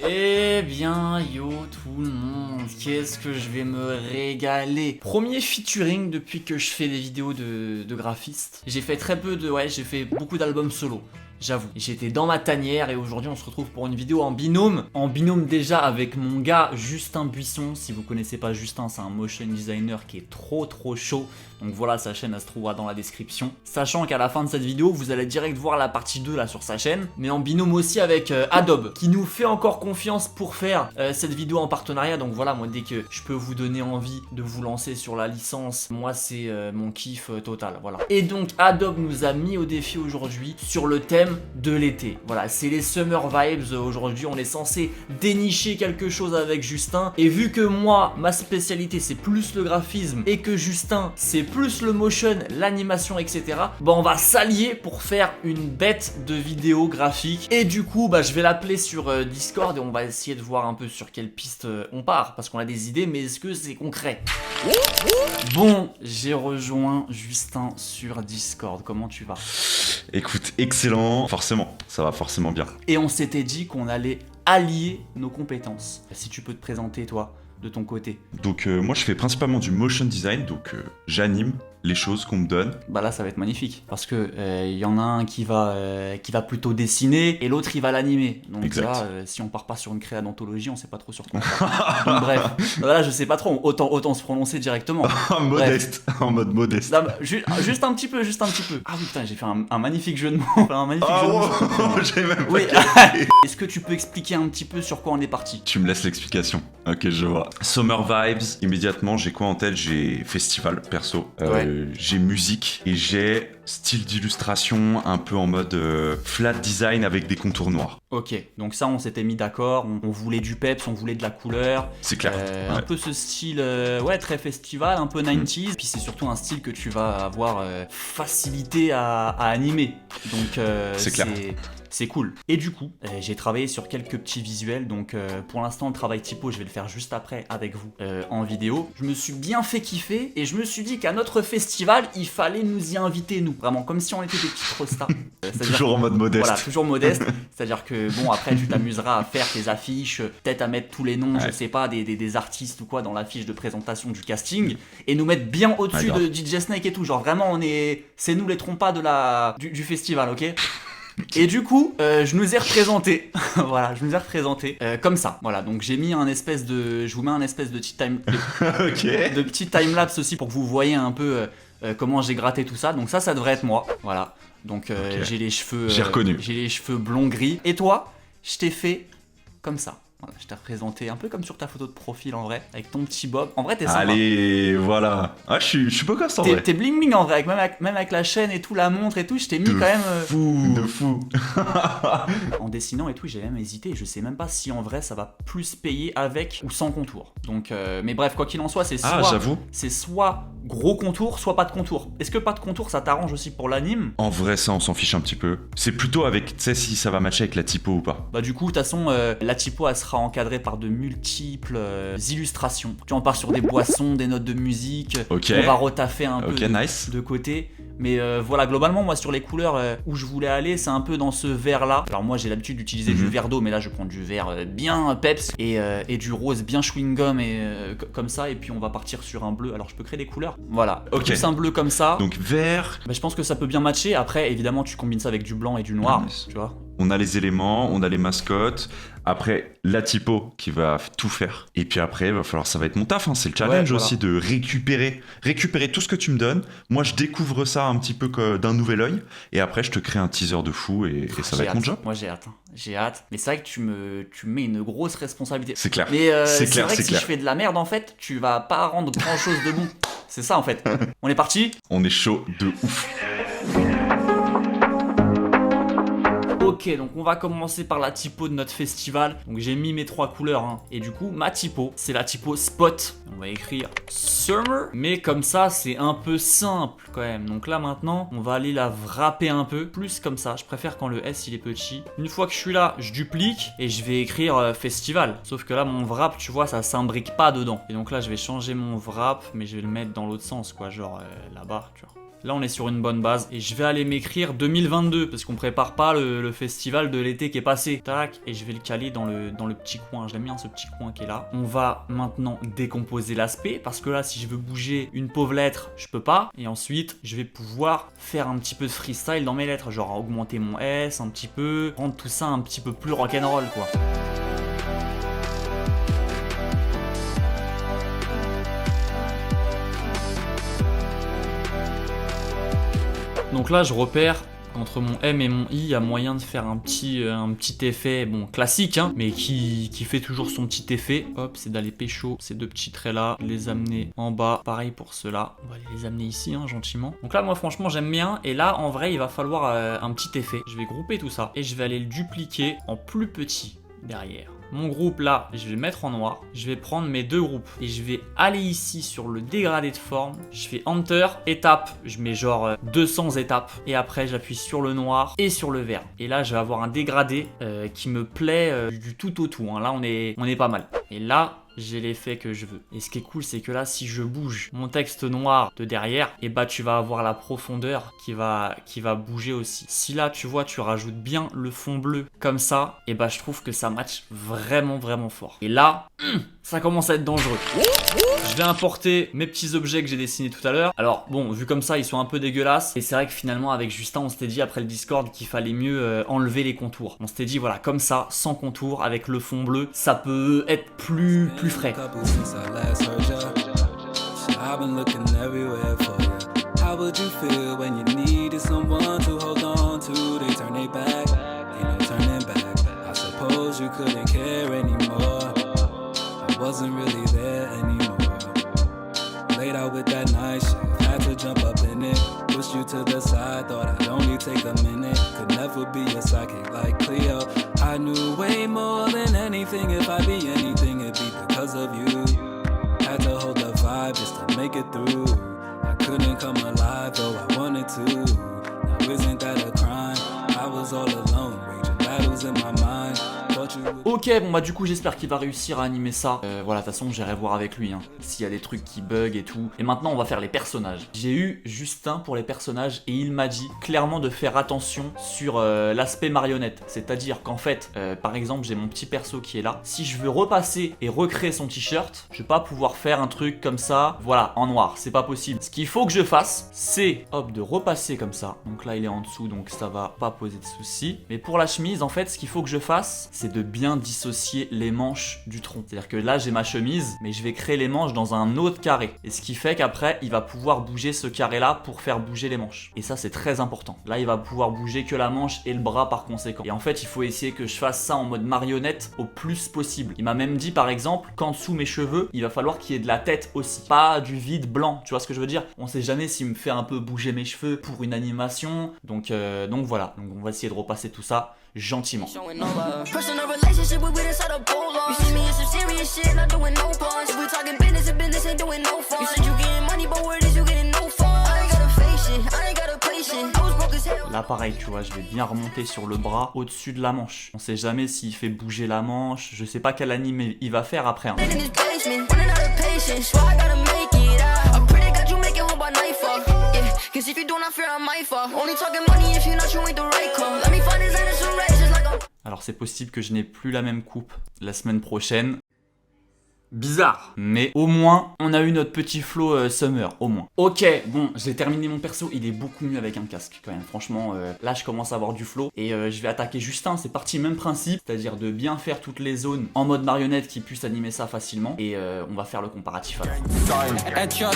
Eh bien yo tout le monde, qu'est-ce que je vais me régaler. Premier featuring depuis que je fais des vidéos de graphiste. J'ai fait très peu de... ouais, j'ai fait beaucoup d'albums solo. J'avoue, j'étais dans ma tanière et aujourd'hui on se retrouve pour une vidéo en binôme. En binôme déjà avec mon gars Justin Buisson. Si vous connaissez pas Justin, c'est un motion designer qui est trop chaud. Donc voilà, sa chaîne elle se trouvera dans la description. Sachant qu'à la fin de cette vidéo, vous allez direct voir la partie 2 là sur sa chaîne. Mais en binôme aussi avec Adobe, qui nous fait encore confiance pour faire cette vidéo en partenariat. Donc voilà, moi dès que je peux vous donner envie de vous lancer sur la licence, moi c'est mon kiff total, voilà. Et donc Adobe nous a mis au défi aujourd'hui sur le thème de l'été. Voilà, c'est les summer vibes. Aujourd'hui on est censé dénicher quelque chose avec Justin. Et vu que moi, ma spécialité c'est plus le graphisme et que Justin c'est plus le motion, l'animation, etc. Bah on va s'allier pour faire une bête de vidéo graphique. Et du coup, bah je vais l'appeler sur Discord et on va essayer de voir un peu sur quelle piste on part. Parce qu'on a des idées, mais est-ce que c'est concret? Bon, j'ai rejoint Justin sur Discord. Comment tu vas? Écoute, excellent, forcément, ça va forcément bien. Et on s'était dit qu'on allait allier nos compétences. Si tu peux te présenter toi, de ton côté. Donc moi je fais principalement du motion design, donc j'anime les choses qu'on me donne. Bah là ça va être magnifique parce que y en a un qui va plutôt dessiner et l'autre il va l'animer. Donc exact. Là si on part pas sur une créa d'anthologie, on sait pas trop sur quoi on part. Donc bref, voilà, je sais pas trop, autant se prononcer directement. Modeste, en mode modeste. Là, juste un petit peu. Ah oui putain, j'ai fait un magnifique jeu de mots. Un magnifique jeu de mots. J'ai même pas oui. capté. Est-ce que tu peux expliquer un petit peu sur quoi on est parti? Tu me laisses l'explication. Ok, je vois. Summer vibes, immédiatement j'ai quoi en tête? J'ai festival perso, j'ai musique et j'ai style d'illustration un peu en mode flat design avec des contours noirs. Ok, donc ça on s'était mis d'accord, on voulait du peps, on voulait de la couleur. C'est clair. Un peu ce style très festival, un peu 90s. Puis c'est surtout un style que tu vas avoir facilité à animer. Donc c'est clair. C'est cool. Et du coup, j'ai travaillé sur quelques petits visuels. Donc pour l'instant, le travail typo, je vais le faire juste après avec vous en vidéo. Je me suis bien fait kiffer et je me suis dit qu'à notre festival, il fallait nous y inviter, nous. Vraiment, comme si on était des petites rostas. Toujours en mode modeste. Voilà, toujours modeste. C'est-à-dire que bon, après, tu t'amuseras à faire tes affiches, peut-être à mettre tous les noms, je sais pas, des artistes ou quoi dans l'affiche de présentation du casting et nous mettre bien au-dessus de DJ Snake et tout. Genre vraiment, c'est nous les trompas du festival, ok? Et du coup, je nous ai représenté. Voilà, je nous ai représenté comme ça. Voilà, donc j'ai mis je vous mets un espèce de petit de petit timelapse aussi pour que vous voyez un peu comment j'ai gratté tout ça. Donc ça devrait être moi. Voilà. Donc j'ai les cheveux. J'ai reconnu. J'ai les cheveux blond gris. Et toi, je t'ai fait comme ça. Voilà, je t'ai représenté un peu comme sur ta photo de profil en vrai, avec ton petit bob. En vrai, t'es sympa. Allez, voilà. Ah, je suis pas comme ça en vrai. T'es bling bling en vrai, même avec la chaîne et tout, la montre et tout, je t'ai mis quand même. De fou. En dessinant et tout, j'ai même hésité. Je sais même pas si en vrai ça va plus payer avec ou sans contour. Donc, mais bref, quoi qu'il en soit, c'est soit gros contour, soit pas de contour. Est-ce que pas de contour, ça t'arrange aussi pour l'anime? En vrai, ça, on s'en fiche un petit peu. C'est plutôt avec, tu sais, si ça va matcher avec la typo ou pas. Bah du coup, de toute façon, la typo, elle sera encadrée par de multiples illustrations. Tu vois, on part sur des boissons, des notes de musique. Ok. On va retaffer un peu nice. de côté. Mais voilà, globalement, moi, sur les couleurs où je voulais aller, c'est un peu dans ce vert-là. Alors moi, j'ai l'habitude d'utiliser du vert d'eau, mais là, je prends du vert bien peps et du rose bien chewing-gum et comme ça. Et puis, on va partir sur un bleu. Alors, je peux créer des couleurs. Voilà. Ok. Plus un bleu comme ça. Donc vert. Bah, je pense que ça peut bien matcher. Après, évidemment, tu combines ça avec du blanc et du noir. Nice. Tu vois. On a les éléments, on a les mascottes. Après, la typo qui va tout faire. Et puis après, ça va être mon taf. Hein. C'est le challenge aussi de récupérer tout ce que tu me donnes. Moi, je découvre ça un petit peu d'un nouvel œil. Et après, je te crée un teaser de fou et ça va être mon job. Moi, j'ai hâte. J'ai hâte. Mais c'est vrai que tu me mets une grosse responsabilité. C'est clair. Mais c'est vrai que si je fais de la merde, en fait, tu vas pas rendre grand chose de bon. C'est ça, en fait. On est parti? On est chaud de ouf. Ok, donc on va commencer par la typo de notre festival. Donc j'ai mis mes 3 couleurs hein. Et du coup ma typo, c'est la typo spot. On va écrire summer, mais comme ça c'est un peu simple quand même. Donc là maintenant on va aller la wrapper un peu plus comme ça. Je préfère quand le S il est petit. Une fois que je suis là, je duplique et je vais écrire festival. Sauf que là mon wrap, tu vois, ça s'imbrique pas dedans. Et donc là je vais changer mon wrap, mais je vais le mettre dans l'autre sens quoi, genre là-bas, tu vois. Là on est sur une bonne base et je vais aller m'écrire 2022 parce qu'on prépare pas le festival de l'été qui est passé. Tac, et je vais le caler dans le petit coin. J'aime bien ce petit coin qui est là. On va maintenant décomposer l'aspect parce que là si je veux bouger une pauvre lettre, je peux pas. Et ensuite je vais pouvoir faire un petit peu de freestyle dans mes lettres, genre augmenter mon S un petit peu, rendre tout ça un petit peu plus rock'n'roll quoi. Donc là je repère entre mon M et mon I, il y a moyen de faire un petit effet, bon classique hein, mais qui fait toujours son petit effet. Hop, c'est d'aller pécho ces deux petits traits là, les amener en bas, pareil pour ceux-là. On va les amener ici hein, gentiment. Donc là moi franchement j'aime bien, et là en vrai il va falloir un petit effet. Je vais grouper tout ça et je vais aller le dupliquer en plus petit derrière. Mon groupe là, je vais le mettre en noir. Je vais prendre mes deux groupes et je vais aller ici sur le dégradé de forme. Je fais Enter, étape. Je mets genre 200 étapes. Et après, j'appuie sur le noir et sur le vert. Et là, je vais avoir un dégradé qui me plaît du tout au tout. Hein. Là, on est pas mal. Et là, j'ai l'effet que je veux. Et ce qui est cool, c'est que là, si je bouge mon texte noir de derrière, et bah tu vas avoir la profondeur qui va bouger aussi. Si là, tu vois, tu rajoutes bien le fond bleu comme ça, et bah je trouve que ça match vraiment fort. Et là, ça commence à être dangereux. Je vais importer mes petits objets que j'ai dessinés tout à l'heure. Alors bon, vu comme ça, ils sont un peu dégueulasses. Et c'est vrai que finalement, avec Justin, on s'était dit après le Discord qu'il fallait mieux enlever les contours. On s'était dit, voilà, comme ça, sans contour, avec le fond bleu, ça peut être plus frais. Wasn't really there anymore. Laid out with that nice shit, had to jump up in it. Pushed you to the side, thought I'd only take a minute. Could never be a psychic like Cleo. I knew way more than anything. If I be anything, it'd be because of you. Had to hold the vibe just to make it through. I couldn't come alive though I wanted to. Now isn't that a crime? I was all alone, raging battles in my mind. Ok, bon bah du coup j'espère qu'il va réussir à animer ça. Voilà, de toute façon j'irai voir avec lui hein, s'il y a des trucs qui bug et tout. Et maintenant on va faire les personnages. J'ai eu Justin pour les personnages et il m'a dit clairement de faire attention sur l'aspect marionnette. C'est-à-dire qu'en fait, par exemple j'ai mon petit perso qui est là. Si je veux repasser et recréer son t-shirt, je vais pas pouvoir faire un truc comme ça, voilà, en noir, c'est pas possible. Ce qu'il faut que je fasse, c'est hop, de repasser comme ça. Donc là il est en dessous, donc ça va pas poser de soucis. Mais pour la chemise, en fait, ce qu'il faut que je fasse, c'est de bien dissocier les manches du tronc. C'est-à-dire que là j'ai ma chemise, mais je vais créer les manches dans un autre carré. Et ce qui fait qu'après il va pouvoir bouger ce carré là pour faire bouger les manches. Et ça c'est très important. Là il va pouvoir bouger que la manche et le bras par conséquent. Et en fait il faut essayer que je fasse ça en mode marionnette au plus possible. Il m'a même dit par exemple qu'en dessous mes cheveux, il va falloir qu'il y ait de la tête aussi. Pas du vide blanc, tu vois ce que je veux dire? On sait jamais s'il me fait un peu bouger mes cheveux pour une animation. Donc voilà, donc on va essayer de repasser tout ça gentiment. Là pareil, tu vois, je vais bien remonter sur le bras au-dessus de la manche. On sait jamais s'il fait bouger la manche, je sais pas quel anime il va faire après hein. Alors c'est possible que je n'ai plus la même coupe la semaine prochaine. Bizarre, mais au moins on a eu notre petit flow summer, au moins. Ok, bon, j'ai terminé mon perso, il est beaucoup mieux avec un casque quand même. Franchement, là je commence à avoir du flow et je vais attaquer Justin. C'est parti, même principe, c'est-à-dire de bien faire toutes les zones en mode marionnette qui puisse animer ça facilement. Et on va faire le comparatif alors. Headshot,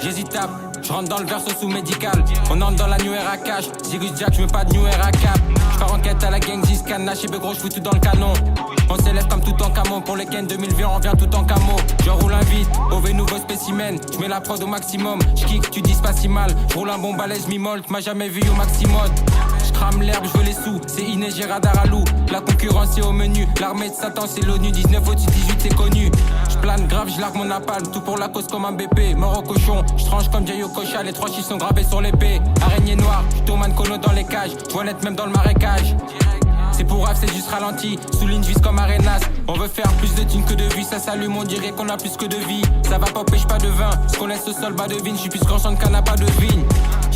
j'hésite tape, je rentre dans le verso sous médical. On entre dans la new era cash, Zirus Jack, je veux pas de new era cap. Je pars en quête à la gang, Ziscan, lâché gros, je fous tout dans le canon. On s'élève comme tout en camo, pour les Ken 2000 vies, on revient tout en camo. Je roule un vide, mauvais nouveau spécimen. Je mets la prod au maximum, je kick, tu dis pas si mal. Je roule un bon balèze, mi-molt, m'a jamais vu au maximum. Je crame l'herbe, je veux les sous, c'est Inès, j'ai radar à loup. La concurrence est au menu, l'armée de Satan c'est l'ONU. 19 au-dessus 18 c'est connu. Je plane grave, je largue mon napalm, tout pour la cause comme un BP. Mort au cochon, je tranche comme Jayo Kocha, les trois chiffres sont gravés sur l'épée. Araignée noire, je tourne Kono dans les cages, je vois net même dans le marécage. C'est pour rap, c'est juste ralenti, souligne vis comme Arenas. On veut faire plus de thunes que de vues, ça s'allume, on dirait qu'on a plus que de vie. Ça va pas, pêche pas de vin, ce qu'on laisse au sol bas de vigne, je suis plus grand champ de canne, pas de vigne.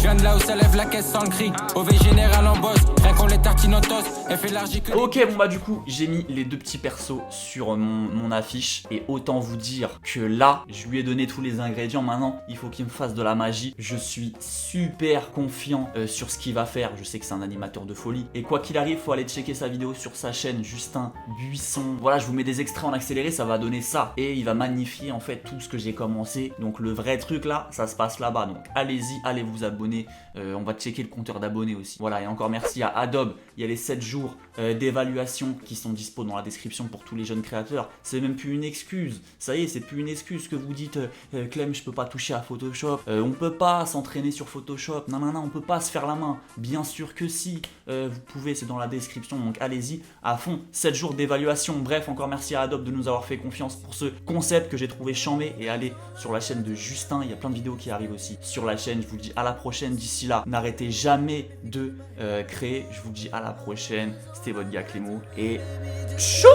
Je viens de là où ça lève la caisse sans le cri. OV général en boss, rien qu'on les tartine en toast. Elle fait élargie que. Ok, bon bah du coup, j'ai mis les 2 petits persos sur mon affiche. Et autant vous dire que là, je lui ai donné tous les ingrédients. Maintenant, il faut qu'il me fasse de la magie. Je suis super confiant sur ce qu'il va faire. Je sais que c'est un animateur de folie. Et quoi qu'il arrive, faut aller checker sa vidéo sur sa chaîne, Justin Buisson. Voilà, je vous mets des extraits en accéléré, ça va donner ça. Et il va magnifier en fait tout ce que j'ai commencé. Donc le vrai truc là, ça se passe là-bas. Donc allez-y, allez vous abonner. On va checker le compteur d'abonnés aussi. Voilà, et encore merci à Adobe. Il y a les 7 jours d'évaluation qui sont dispo dans la description pour tous les jeunes créateurs. C'est même plus une excuse. Ça y est, c'est plus une excuse que vous dites Clem, je peux pas toucher à Photoshop. On peut pas s'entraîner sur Photoshop. Non, on peut pas se faire la main. Bien sûr que si. Vous pouvez, c'est dans la description. Donc allez-y à fond. 7 jours d'évaluation. Bref, encore merci à Adobe de nous avoir fait confiance pour ce concept que j'ai trouvé chambé. Et allez sur la chaîne de Justin. Il y a plein de vidéos qui arrivent aussi sur la chaîne. Je vous dis à la prochaine. D'ici là, n'arrêtez jamais de créer. Je vous dis à la prochaine. C'était votre gars Clémo. Et chou!